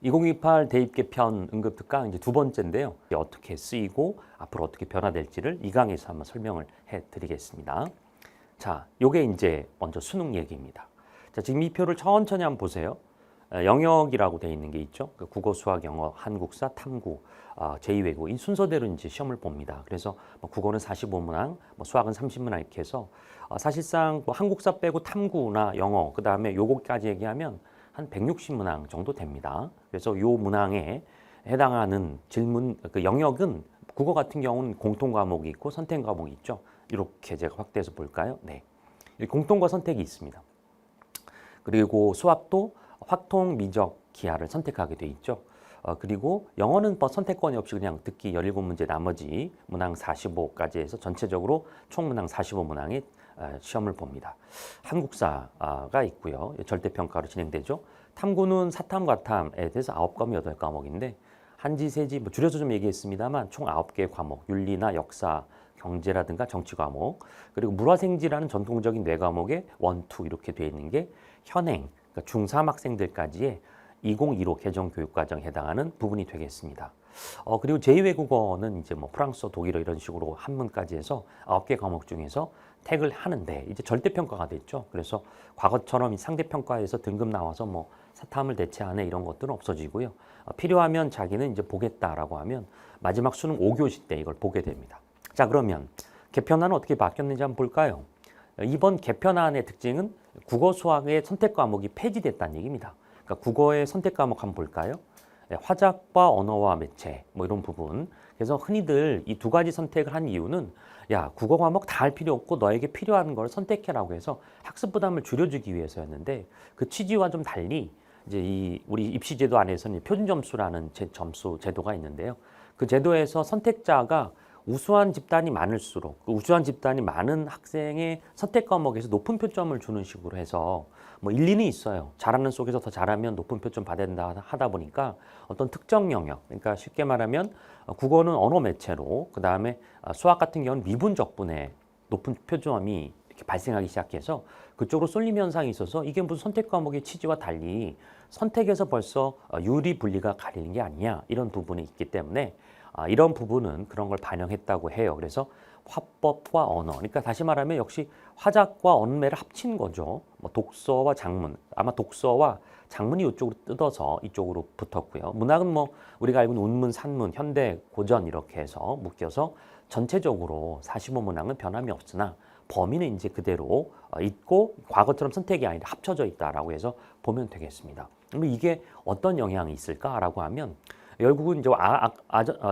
2028 대입 개편 응급 특강 이제 두 번째인데요. 어떻게 쓰이고 앞으로 어떻게 변화될지를 이 강에서 한번 설명을 해드리겠습니다. 자, 요게 이제 먼저 수능 얘기입니다. 자, 지금 이 표를 천천히 한번 보세요. 영역이라고 돼 있는 게 있죠. 국어, 수학, 영어, 한국사, 탐구, 제2외국어 이 순서대로 이제 시험을 봅니다. 그래서 뭐 국어는 45문항, 뭐 수학은 30문항 이렇게 해서 사실상 뭐 한국사 빼고 탐구나 영어 그 다음에 요거까지 얘기하면 한 160문항 정도 됩니다. 그래서 요 문항에 해당하는 질문 그 영역은 국어 같은 경우는 공통 과목이 있고 선택 과목이 있죠. 이렇게 제가 확대해서 볼까요? 네, 공통과 선택이 있습니다. 그리고 수학도 확통, 미적, 기하를 선택하게 돼 있죠. 그리고 영어는 뭐 선택권이 없이 그냥 듣기 17문제 나머지 문항 45까지 해서 전체적으로 총 문항 45문항의 시험을 봅니다. 한국사가 있고요. 절대평가로 진행되죠. 탐구는 사탐, 과탐에 대해서 9과목, 8과목인데 한지, 세지, 뭐 줄여서 좀 얘기했습니다만 총 9개의 과목, 윤리나 역사, 경제라든가 정치 과목, 그리고 물화생지라는 전통적인 네 과목에 1, 2 이렇게 되어 있는 게 현행, 그러니까 중3 학생들까지의 2015 개정교육과정에 해당하는 부분이 되겠습니다. 그리고 제2외국어는 이제 뭐 프랑스어, 독일어 이런 식으로 한문까지 해서 9개 과목 중에서 택을 하는데 이제 절대평가가 됐죠. 그래서 과거처럼 상대평가에서 등급 나와서 뭐 사탐을 대체하네 이런 것들은 없어지고요. 필요하면 자기는 이제 보겠다라고 하면 마지막 수능 5교시 때 이걸 보게 됩니다. 자, 그러면 개편안은 어떻게 바뀌었는지 한번 볼까요? 이번 개편안의 특징은 국어, 수학의 선택 과목이 폐지됐다는 얘기입니다. 그러니까 국어의 선택 과목 한번 볼까요? 화작과 언어와 매체 뭐 이런 부분. 그래서 흔히들 이 두 가지 선택을 한 이유는 야, 국어 과목 다 할 필요 없고 너에게 필요한 걸 선택해라고 해서 학습 부담을 줄여주기 위해서였는데 그 취지와 좀 달리 이제 우리 입시 제도 안에서는 표준 점수라는 점수 제도가 있는데요. 그 제도에서 선택자가 우수한 집단이 많을수록 그 우수한 집단이 많은 학생의 선택 과목에서 높은 표점을 주는 식으로 해서 뭐 일리는 있어요. 잘하는 속에서 더 잘하면 높은 표점 받아야 된다 하다 보니까 어떤 특정 영역, 그러니까 쉽게 말하면 국어는 언어 매체로 그 다음에 수학 같은 경우는 미분 적분에 높은 표점이 이렇게 발생하기 시작해서 그쪽으로 쏠림 현상이 있어서 이게 무슨 선택 과목의 취지와 달리 선택에서 벌써 유리 분리가 가리는 게 아니냐 이런 부분이 있기 때문에 이런 부분은 그런 걸 반영했다고 해요. 그래서 화법과 언어, 그러니까 다시 말하면 역시 화작과 언매를 합친 거죠. 뭐 독서와 작문, 아마 독서와 작문이 이쪽으로 뜯어서 이쪽으로 붙었고요. 문학은 뭐 우리가 알고 있는 운문, 산문, 현대, 고전 이렇게 해서 묶여서 전체적으로 45문항은 변함이 없으나 범위는 이제 그대로 있고 과거처럼 선택이 아니라 합쳐져 있다라고 해서 보면 되겠습니다. 그럼 이게 어떤 영향이 있을까라고 하면 결국은 이제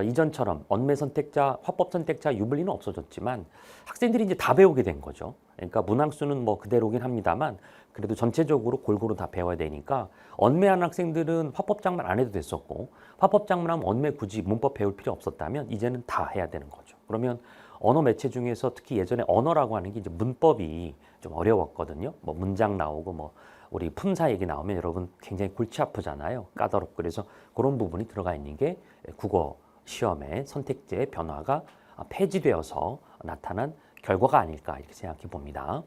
이전처럼 언매 선택자, 화법 선택자 유불리는 없어졌지만 학생들이 이제 다 배우게 된 거죠. 그러니까 문항수는 뭐 그대로긴 합니다만 그래도 전체적으로 골고루 다 배워야 되니까 언매하는 학생들은 화법장만 안 해도 됐었고 화법장만 하면 언매 굳이 문법 배울 필요 없었다면 이제는 다 해야 되는 거죠. 그러면 언어 매체 중에서 특히 예전에 언어라고 하는 게 이제 문법이 좀 어려웠거든요. 뭐 문장 나오고 뭐 우리 품사 얘기 나오면 여러분 굉장히 골치 아프잖아요. 까다롭고 그래서 그런 부분이 들어가 있는 게 국어 시험의 선택지의 변화가 폐지되어서 나타난 결과가 아닐까 이렇게 생각해 봅니다.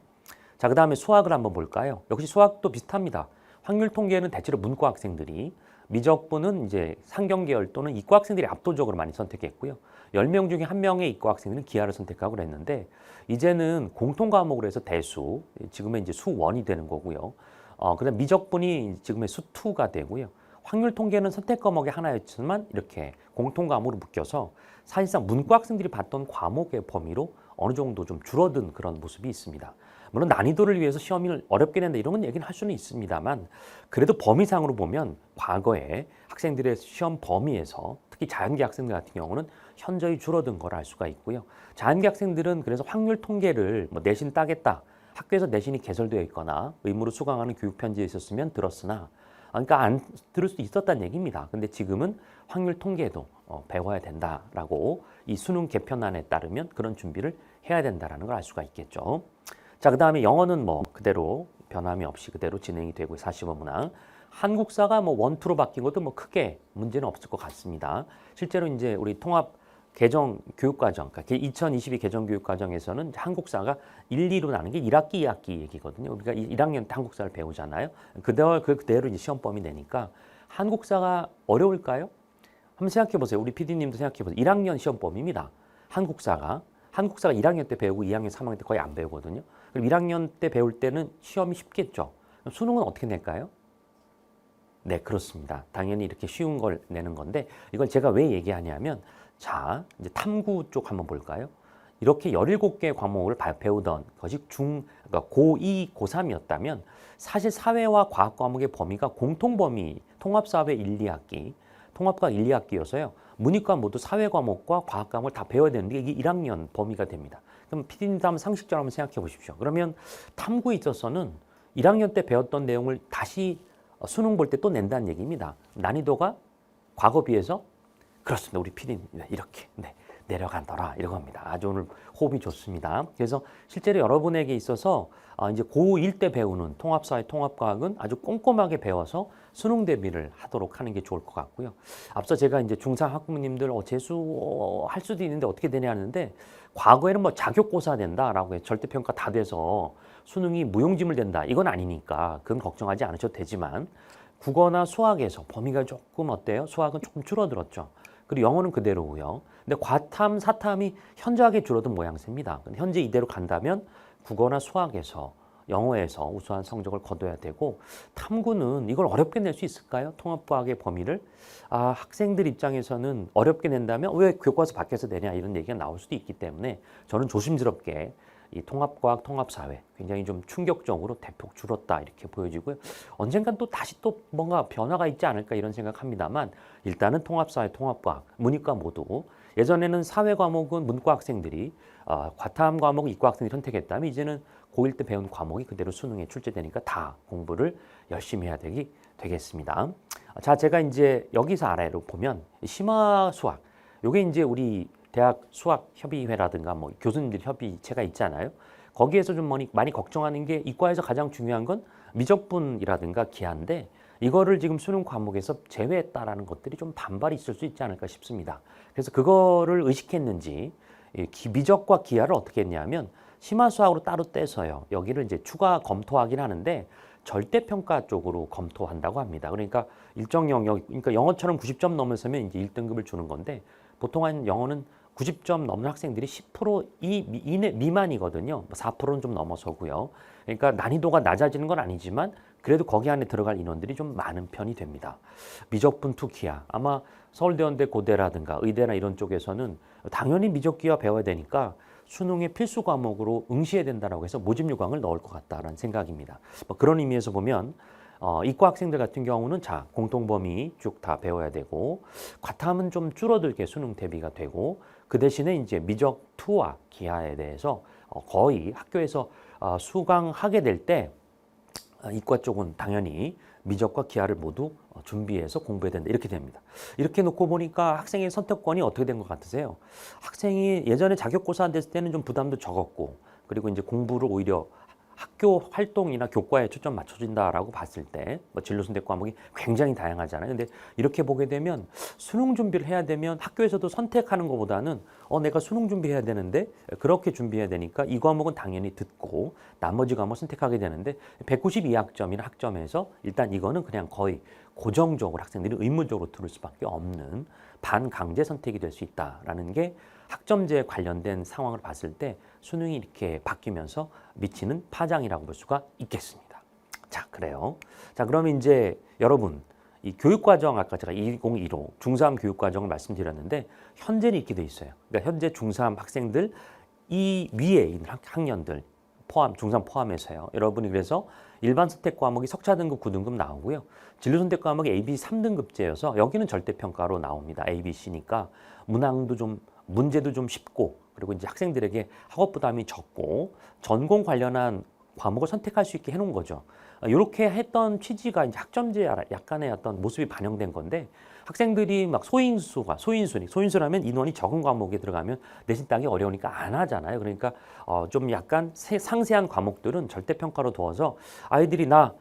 자, 그 다음에 수학을 한번 볼까요? 역시 수학도 비슷합니다. 확률 통계는 대체로 문과 학생들이 미적분은 이제 상경계열 또는 이과 학생들이 압도적으로 많이 선택했고요. 10명 중에 1명의 이과 학생들은 기하를 선택하고 그랬는데 이제는 공통 과목으로 해서 대수, 지금은 이제 수1이 되는 거고요. 그다음 미적분이 지금의 수2가 되고요. 확률 통계는 선택 과목의 하나였지만 이렇게 공통 과목으로 묶여서 사실상 문과 학생들이 봤던 과목의 범위로 어느 정도 좀 줄어든 그런 모습이 있습니다. 물론 난이도를 위해서 시험을 어렵게 낸다 이런 건 얘기는 할 수는 있습니다만 그래도 범위상으로 보면 과거에 학생들의 시험 범위에서 특히 자연계 학생들 같은 경우는 현저히 줄어든 걸 알 수가 있고요. 자연계 학생들은 그래서 확률 통계를 뭐 내신 따겠다. 학교에서 내신이 개설되어 있거나 의무로 수강하는 교육 편지에 있었으면 들었으나 그러니까 안 들을 수도 있었다는 얘기입니다. 근데 지금은 확률 통계도 배워야 된다라고 이 수능 개편안에 따르면 그런 준비를 해야 된다라는 걸 알 수가 있겠죠. 자, 그다음에 영어는 뭐 그대로 변함이 없이 그대로 진행이 되고 45문항. 한국사가 뭐 1, 2로 바뀐 것도 뭐 크게 문제는 없을 것 같습니다. 실제로 이제 우리 통합 개정 교육과정, 그러니까 2022 개정 교육과정에서는 한국사가 1, 2로 나는 게 1학기, 2학기 얘기거든요. 우리가 1학년 때 한국사를 배우잖아요. 그대로 이제 시험 범위 내니까 한국사가 어려울까요? 한번 생각해 보세요. 우리 PD님도 생각해 보세요. 1학년 시험 범위입니다. 한국사가 1학년 때 배우고 2학년, 3학년 때 거의 안 배우거든요. 그럼 1학년 때 배울 때는 시험이 쉽겠죠. 그럼 수능은 어떻게 낼까요? 네, 그렇습니다. 당연히 이렇게 쉬운 걸 내는 건데 이걸 제가 왜 얘기하냐면 자, 이제 탐구 쪽 한번 볼까요? 이렇게 17개의 과목을 배우던 것이 그러니까 고2, 고3이었다면 사실 사회와 과학 과목의 범위가 공통 범위, 통합사회 1, 2학기, 통합과학 1, 2학기여서요. 문이과 모두 사회 과목과 과학 과목을 다 배워야 되는데 이게 1학년 범위가 됩니다. 그럼 PD님도 한번 상식적으로 한번 생각해 보십시오. 그러면 탐구에 있어서는 1학년 때 배웠던 내용을 다시 수능 볼 때 또 낸다는 얘기입니다. 난이도가 과거 비해서 그렇습니다. 우리 PD님 이렇게 내려간더라 이런 겁니다. 아주 오늘 호흡이 좋습니다. 그래서 실제로 여러분에게 있어서 이제 고1 때 배우는 통합사회, 통합과학은 아주 꼼꼼하게 배워서 수능 대비를 하도록 하는 게 좋을 것 같고요. 앞서 제가 이제 중3 학부모님들 재수 할 수도 있는데 어떻게 되냐 하는데 과거에는 뭐 자격고사 된다라고 해 절대평가 다 돼서 수능이 무용지물 된다. 이건 아니니까 그건 걱정하지 않으셔도 되지만 국어나 수학에서 범위가 조금 어때요? 수학은 조금 줄어들었죠. 그리고 영어는 그대로고요. 근데 과탐, 사탐이 현저하게 줄어든 모양새입니다. 현재 이대로 간다면 국어나 수학에서 영어에서 우수한 성적을 거둬야 되고 탐구는 이걸 어렵게 낼 수 있을까요? 통합과학의 범위를 학생들 입장에서는 어렵게 낸다면 왜 교과서 밖에서 내냐 이런 얘기가 나올 수도 있기 때문에 저는 조심스럽게 이 통합과학, 통합사회 굉장히 좀 충격적으로 대폭 줄었다 이렇게 보여지고요. 언젠간 또 다시 또 뭔가 변화가 있지 않을까 이런 생각합니다만 일단은 통합사회, 통합과학, 문이과 모두 예전에는 사회 과목은 문과 학생들이 과탐 과목은 이과 학생들이 선택했다면 이제는 고1 때 배운 과목이 그대로 수능에 출제되니까 다 공부를 열심히 해야 되겠습니다. 자, 제가 이제 여기서 아래로 보면 심화 수학, 요게 이제 우리 대학 수학협의회라든가 뭐 교수님들 협의체가 있잖아요. 거기에서 좀 많이 걱정하는 게 이과에서 가장 중요한 건 미적분이라든가 기하인데 이거를 지금 수능 과목에서 제외했다라는 것들이 좀 반발이 있을 수 있지 않을까 싶습니다. 그래서 그거를 의식했는지 미적과 기하를 어떻게 했냐면 심화 수학으로 따로 떼서요. 여기를 이제 추가 검토하긴 하는데 절대평가 쪽으로 검토한다고 합니다. 그러니까 일정 영역, 그러니까 영어처럼 90점 넘으면 이제 1등급을 주는 건데 보통 한 영어는 90점 넘는 학생들이 10% 미만이거든요. 4%는 좀 넘어서고요. 그러니까 난이도가 낮아지는 건 아니지만 그래도 거기 안에 들어갈 인원들이 좀 많은 편이 됩니다. 미적분 투 기하, 아마 서울대원대 고대라든가 의대나 이런 쪽에서는 당연히 미적기하 배워야 되니까 수능의 필수 과목으로 응시해야 된다고 해서 모집 요강을 넣을 것 같다라는 생각입니다. 뭐 그런 의미에서 보면 이과 학생들 같은 경우는 자 공통범위 쭉 다 배워야 되고 과탐은 좀 줄어들게 수능 대비가 되고 그 대신에 이제 미적 투와 기하에 대해서 거의 학교에서 수강하게 될 때 이과 쪽은 당연히 미적과 기하를 모두 준비해서 공부해야 된다 이렇게 됩니다. 이렇게 놓고 보니까 학생의 선택권이 어떻게 된 것 같으세요? 학생이 예전에 자격고사 됐을 때는 좀 부담도 적었고 그리고 이제 공부를 오히려 학교 활동이나 교과에 초점 맞춰진다라고 봤을 때 뭐 진로 선택 과목이 굉장히 다양하잖아요. 근데 이렇게 보게 되면 수능 준비를 해야 되면 학교에서도 선택하는 것보다는 내가 수능 준비해야 되는데 그렇게 준비해야 되니까 이 과목은 당연히 듣고 나머지 과목 선택하게 되는데 192학점이나 학점에서 일단 이거는 그냥 거의 고정적으로 학생들이 의무적으로 들을 수밖에 없는 반강제 선택이 될 수 있다라는 게 학점제에 관련된 상황을 봤을 때 수능이 이렇게 바뀌면서 미치는 파장이라고 볼 수가 있겠습니다. 자, 그래요. 자, 그러면 이제 여러분 이 교육과정 아까 제가 2015 중3 교육과정을 말씀드렸는데 현재는 이렇게 돼 있어요. 그러니까 현재 중3 학생들 이 위에 있는 학년들 포함 중3 포함해서요. 여러분이 그래서 일반 선택 과목이 석차 등급 9등급 나오고요. 진로 선택 과목이 A, B 3등급제여서 여기는 절대평가로 나옵니다. A, B, C니까 문항도 좀 문제도 좀 쉽고 그리고 이제 학생들에게 학업 부담이 적고 전공 관련한 과목을 선택할 수 있게 해놓은 거죠. 이렇게 했던 취지가 이제 학점제 약간의 어떤 모습이 반영된 건데 학생들이 막 소인수라면 인원이 적은 과목에 들어가면 내신 따기 어려우니까 안 하잖아요. 그러니까 좀 약간 상세한 과목들은 절대평가로 두어서 아이들이 나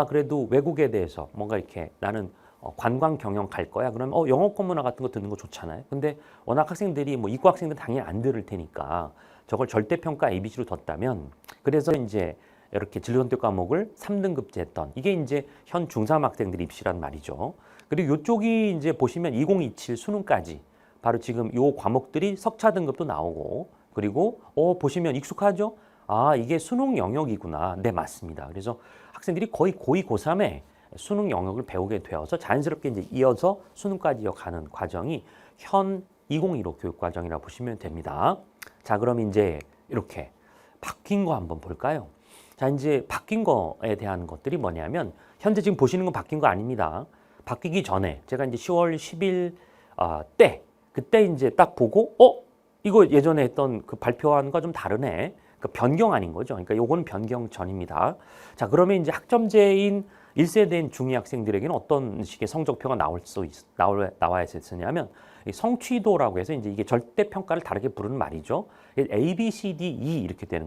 그래도 외국에 대해서 뭔가 이렇게 나는 관광 경영 갈 거야. 그러면 영어권 문화 같은 거 듣는 거 좋잖아요. 근데 워낙 학생들이 뭐 이과 학생들 당연히 안 들을 테니까 저걸 절대평가 ABC로 뒀다면 그래서 이제 이렇게 진로 선택 과목을 3등급제 했던 이게 이제 현 중3 학생들 입시란 말이죠. 그리고 이쪽이 이제 보시면 2027 수능까지 바로 지금 요 과목들이 석차 등급도 나오고 그리고 보시면 익숙하죠? 아, 이게 수능 영역이구나. 네, 맞습니다. 그래서 학생들이 거의 고2, 고3에 수능 영역을 배우게 되어서 자연스럽게 이제 이어서 수능까지 가는 과정이 현 2015 교육과정이라고 보시면 됩니다. 자, 그럼 이제 이렇게 바뀐 거 한번 볼까요? 자, 이제 바뀐 거에 대한 것들이 뭐냐면 현재 지금 보시는 건 바뀐 거 아닙니다. 바뀌기 전에 제가 이제 10월 10일 그때 이제 딱 보고 이거 예전에 했던 그 발표한 거 좀 다르네. 그 변경 아닌 거죠. 그러니까 요거는 변경 전입니다. 자, 그러면 이제 학점제인 1세대인 중2 학생들에게는 어떤 식의 성적표가 나와야 했었냐면 성취도라고 해서 이제 이게 절대 평가를 다르게 부르는 말이죠. A, B, C, D, E 이렇게 되는